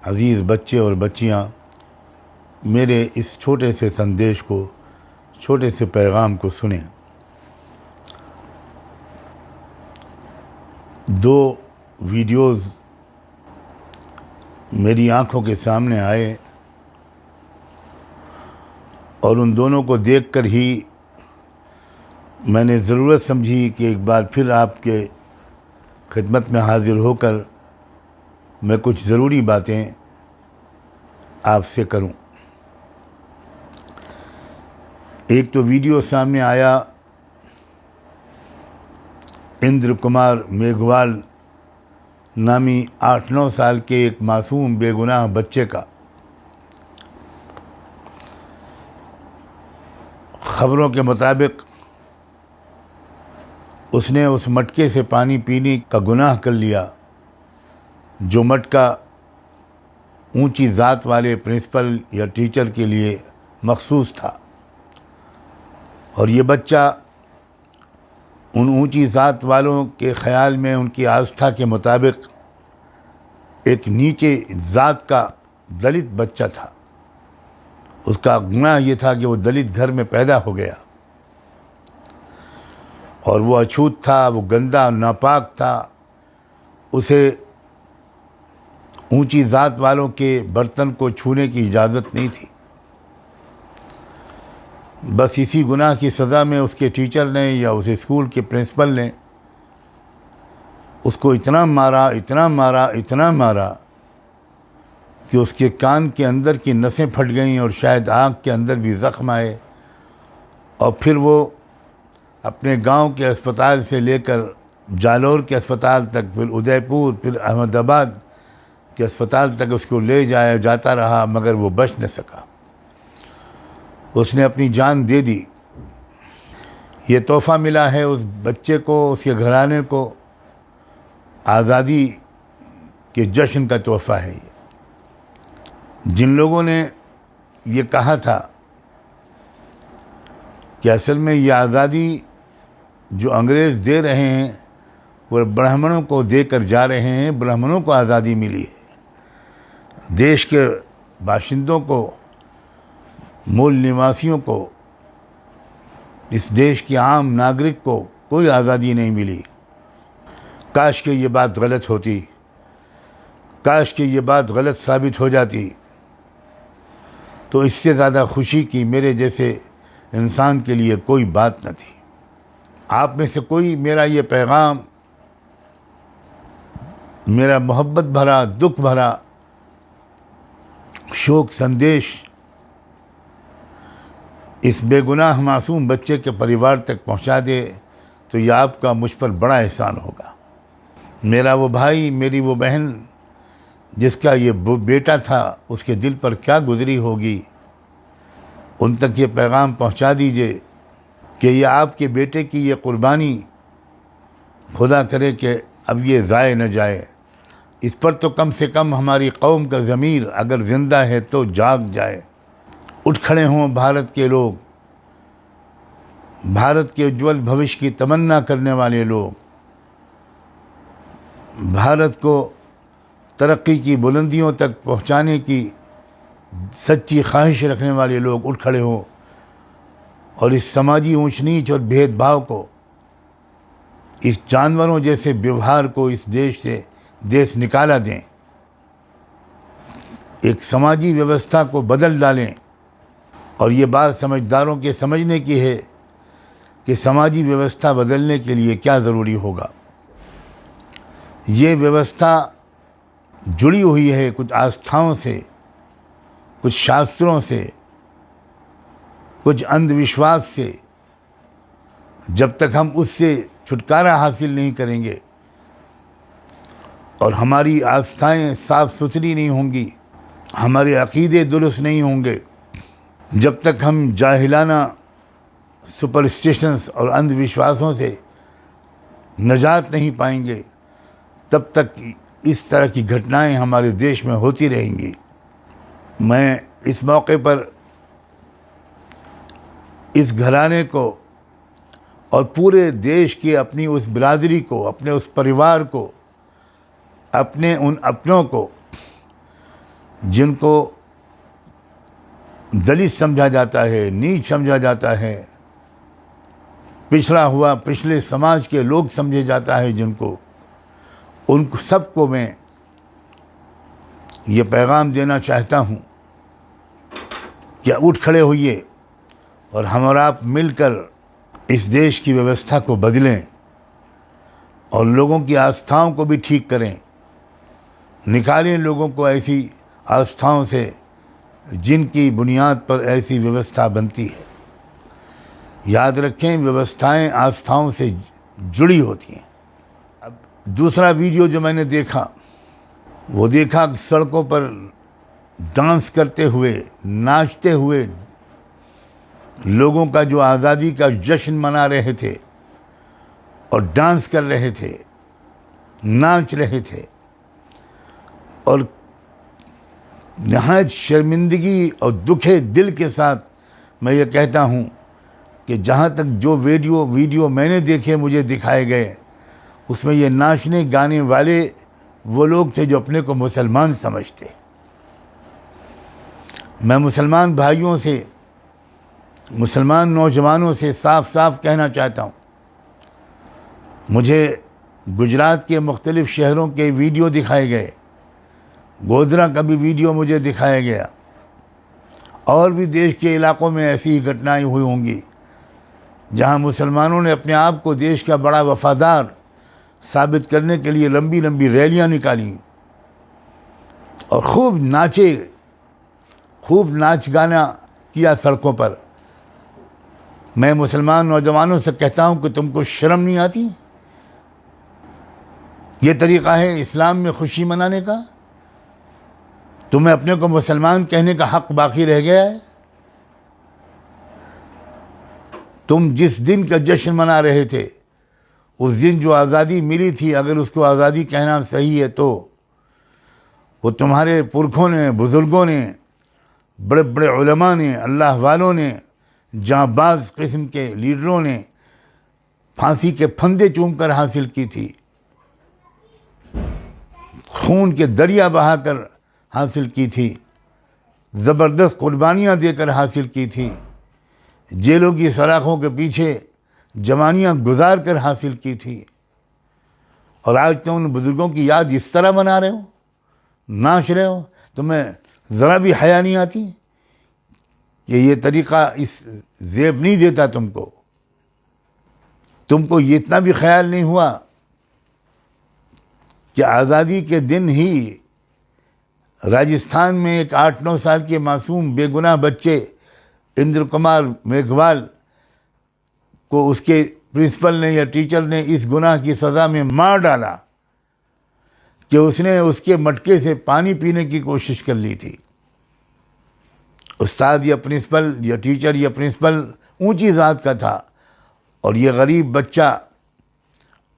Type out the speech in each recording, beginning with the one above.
अज़ीज़ बच्चे और बच्चियाँ मेरे इस छोटे से संदेश को, छोटे से पैगाम को सुनें। दो वीडियोज़ मेरी आंखों के सामने आए और उन दोनों को देखकर ही मैंने ज़रूरत समझी कि एक बार फिर आपके खिदमत में हाज़िर होकर मैं कुछ ज़रूरी बातें आपसे करूं। एक तो वीडियो सामने आया इंद्र कुमार मेघवाल नामी 8-9 साल के एक मासूम बेगुनाह बच्चे का। खबरों के मुताबिक उसने उस मटके से पानी पीने का गुनाह कर लिया जो मटका ऊंची ज़ात वाले प्रिंसिपल या टीचर के लिए मखसूस था, और ये बच्चा उन ऊंची ज़ात वालों के ख़याल में, उनकी आस्था के मुताबिक एक नीचे ज़ात का दलित बच्चा था। उसका गुनाह ये था कि वो दलित घर में पैदा हो गया और वो अछूत था, वो गंदा नापाक था। उसे ऊंची ज़ात वालों के बर्तन को छूने की इजाज़त नहीं थी। बस इसी गुनाह की सज़ा में उसके टीचर ने या उस स्कूल के प्रिंसिपल ने उसको इतना मारा, इतना मारा, इतना मारा कि उसके कान के अंदर की नसें फट गईं और शायद आँख के अंदर भी ज़ख्म आए। और फिर वो अपने गांव के अस्पताल से लेकर जालौर के अस्पताल तक, फिर उदयपुर, फिर अहमदाबाद के अस्पताल तक उसको ले जाता रहा, मगर वो बच न सका। उसने अपनी जान दे दी। ये तोहफ़ा मिला है उस बच्चे को, उसके घराने को, आज़ादी के जश्न का तोहफ़ा है ये। जिन लोगों ने ये कहा था कि असल में ये आज़ादी जो अंग्रेज़ दे रहे हैं वो ब्राह्मणों को देकर जा रहे हैं, ब्राह्मणों को आज़ादी मिली है, देश के बाशिंदों को, मूल निवासियों को, इस देश के आम नागरिक को कोई आज़ादी नहीं मिली। काश कि ये बात गलत होती, काश कि ये बात गलत साबित हो जाती, तो इससे ज़्यादा खुशी की मेरे जैसे इंसान के लिए कोई बात न थी। आप में से कोई मेरा ये पैगाम, मेरा मोहब्बत भरा, दुख भरा शोक संदेश इस बेगुनाह मासूम बच्चे के परिवार तक पहुंचा दे तो यह आपका मुझ पर बड़ा एहसान होगा। मेरा वो भाई, मेरी वो बहन जिसका ये बेटा था, उसके दिल पर क्या गुजरी होगी, उन तक ये पैगाम पहुंचा दीजिए कि ये आपके बेटे की ये कुर्बानी खुदा करे कि अब ये ज़ाय न जाए। इस पर तो कम से कम हमारी कौम का ज़मीर अगर ज़िंदा है तो जाग जाए। उठ खड़े हों भारत के लोग, भारत के उज्ज्वल भविष्य की तमन्ना करने वाले लोग, भारत को तरक्की की बुलंदियों तक पहुंचाने की सच्ची ख्वाहिश रखने वाले लोग उठ खड़े हों और इस समाजी ऊंच नीच और भेदभाव को, इस जानवरों जैसे व्यवहार को इस देश से देश निकाला दें, एक समाजी व्यवस्था को बदल डालें। और ये बात समझदारों के समझने की है कि समाजी व्यवस्था बदलने के लिए क्या ज़रूरी होगा। ये व्यवस्था जुड़ी हुई है कुछ आस्थाओं से, कुछ शास्त्रों से, कुछ अंधविश्वास से। जब तक हम उससे छुटकारा हासिल नहीं करेंगे और हमारी आस्थाएं साफ सुथरी नहीं होंगी, हमारे अक़ीदे दुरुस्त नहीं होंगे, जब तक हम जाहिलाना सुपरस्टिशंस और अंधविश्वासों से नजात नहीं पाएंगे, तब तक इस तरह की घटनाएं हमारे देश में होती रहेंगी। मैं इस मौके पर इस घराने को और पूरे देश की अपनी उस बिरादरी को, अपने उस परिवार को, अपने उन अपनों को जिनको दलित समझा जाता है, नीच समझा जाता है, पिछड़ा हुआ पिछले समाज के लोग समझे जाता है जिनको, उन सबको मैं ये पैगाम देना चाहता हूँ कि उठ खड़े होइए और हम और आप मिलकर इस देश की व्यवस्था को बदलें और लोगों की आस्थाओं को भी ठीक करें। निकालें लोगों को ऐसी आस्थाओं से जिनकी बुनियाद पर ऐसी व्यवस्था बनती है। याद रखें, व्यवस्थाएं आस्थाओं से जुड़ी होती हैं। अब दूसरा वीडियो जो मैंने देखा, वो देखा सड़कों पर डांस करते हुए, नाचते हुए लोगों का जो आज़ादी का जश्न मना रहे थे और डांस कर रहे थे, नाच रहे थे, और नहायत शर्मिंदगी और दुखे दिल के साथ मैं ये कहता हूँ कि जहाँ तक जो वीडियो मैंने देखे, मुझे दिखाए गए, उसमें ये नाचने गाने वाले वो लोग थे जो अपने को मुसलमान समझते। मैं मुसलमान भाइयों से, मुसलमान नौजवानों से साफ साफ कहना चाहता हूँ, मुझे गुजरात के मुख्तलिफ़ शहरों के वीडियो दिखाए गए, गोधरा का भी वीडियो मुझे दिखाया गया, और भी देश के इलाकों में ऐसी ही घटनाएं हुई होंगी जहां मुसलमानों ने अपने आप को देश का बड़ा वफादार साबित करने के लिए लंबी लंबी रैलियां निकाली और खूब नाचे, खूब नाच गाना किया सड़कों पर। मैं मुसलमान नौजवानों से कहता हूं कि तुमको शर्म नहीं आती? ये तरीक़ा है इस्लाम में खुशी मनाने का? तुम्हें अपने को मुसलमान कहने का हक बाकी रह गया है? तुम जिस दिन का जश्न मना रहे थे, उस दिन जो आज़ादी मिली थी, अगर उसको आज़ादी कहना सही है तो वो तुम्हारे पुरखों ने, बुज़ुर्गों ने, बड़े बड़े उलमा ने, अल्लाह वालों ने, जांबाज किस्म के लीडरों ने फांसी के फंदे चूमकर हासिल की थी, खून के दरिया बहाकर हासिल की थी, ज़बरदस्त कुर्बानियाँ देकर हासिल की थी, जेलों की सलाखों के पीछे जवानियाँ गुजार कर हासिल की थी। और आज तुम उन बुज़ुर्गों की याद इस तरह मना रहे हो, नाच रहे हो। तुम्हें ज़रा भी हया नहीं आती कि ये तरीक़ा इस ज़ेब नहीं देता तुमको ये इतना भी ख्याल नहीं हुआ कि आज़ादी के दिन ही राजस्थान में एक 8-9 साल के मासूम बेगुनाह बच्चे इंद्र कुमार मेघवाल को उसके प्रिंसिपल ने या टीचर ने इस गुनाह की सज़ा में मार डाला कि उसने उसके मटके से पानी पीने की कोशिश कर ली थी। उस्ताद या प्रिंसिपल या टीचर या प्रिंसिपल ऊंची ज़ात का था और ये गरीब बच्चा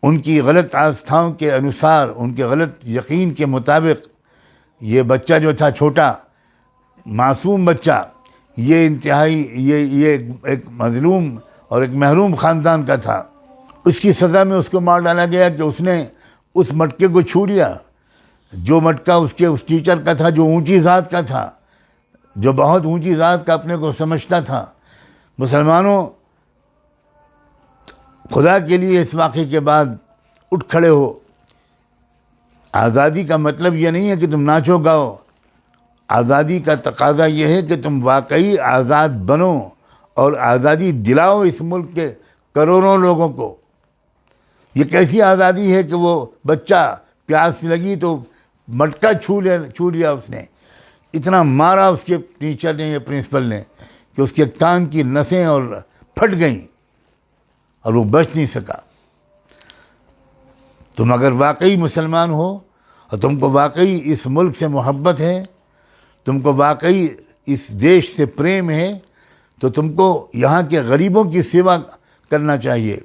उनकी गलत आस्थाओं के अनुसार, उनके गलत यकीन के मुताबिक, ये बच्चा जो था छोटा मासूम बच्चा, ये इंतहाई ये एक मजलूम और एक महरूम ख़ानदान का था। उसकी सज़ा में उसको मार डाला गया कि उसने उस मटके को छू लिया, जो मटका उसके उस टीचर का था, जो ऊंची ज़ात का था, जो बहुत ऊंची ज़ात का अपने को समझता था। मुसलमानों, खुदा के लिए इस वाक़े के बाद उठ खड़े हो। आज़ादी का मतलब ये नहीं है कि तुम नाचो गाओ। आज़ादी का तकाज़ा ये है कि तुम वाकई आज़ाद बनो और आज़ादी दिलाओ इस मुल्क के करोड़ों लोगों को। ये कैसी आज़ादी है कि वो बच्चा प्यास लगी तो मटका छू लिया उसने, इतना मारा उसके टीचर ने या प्रिंसिपल ने कि उसके कान की नसें और फट गईं और वो बच नहीं सका। तुम अगर वाकई मुसलमान हो और तुमको वाकई इस मुल्क से मोहब्बत है, तुमको वाकई इस देश से प्रेम है, तो तुमको यहाँ के गरीबों की सेवा करना चाहिए।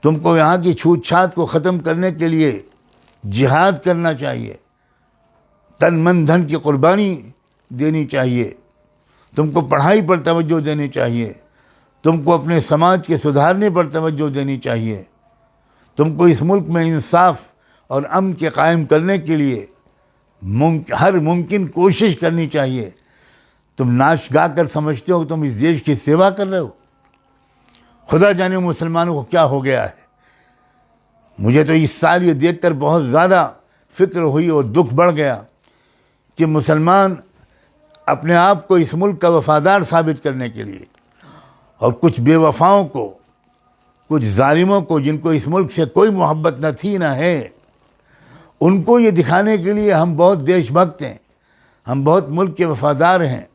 तुमको यहाँ की छूत छात को ख़त्म करने के लिए जिहाद करना चाहिए, तन मन धन की कुर्बानी देनी चाहिए। तुमको पढ़ाई पर तवज्जो देनी चाहिए, तुमको अपने समाज के सुधारने पर तवज्जो देनी चाहिए, तुमको इस मुल्क में इंसाफ और अमन के कायम करने के लिए हर मुमकिन कोशिश करनी चाहिए। तुम नाच गा कर समझते हो कि तुम इस देश की सेवा कर रहे हो। खुदा जाने मुसलमानों को क्या हो गया है। मुझे तो इस साल ये देखकर बहुत ज़्यादा फिक्र हुई और दुख बढ़ गया कि मुसलमान अपने आप को इस मुल्क का वफादार साबित करने के लिए और कुछ बेवफाओं को, कुछ जालिमों को, जिनको इस मुल्क से कोई मोहब्बत न थी ना है, उनको ये दिखाने के लिए हम बहुत देशभक्त हैं, हम बहुत मुल्क के वफादार हैं,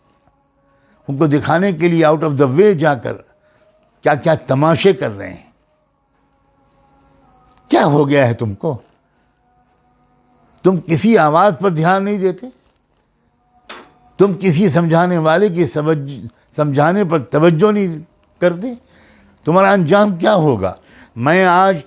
उनको दिखाने के लिए आउट ऑफ द वे जाकर क्या क्या तमाशे कर रहे हैं। क्या हो गया है तुमको? तुम किसी आवाज़ पर ध्यान नहीं देते, तुम किसी समझाने वाले की समझाने पर तवज्जो नहीं करते। तुम्हारा अंजाम क्या होगा? मैं आज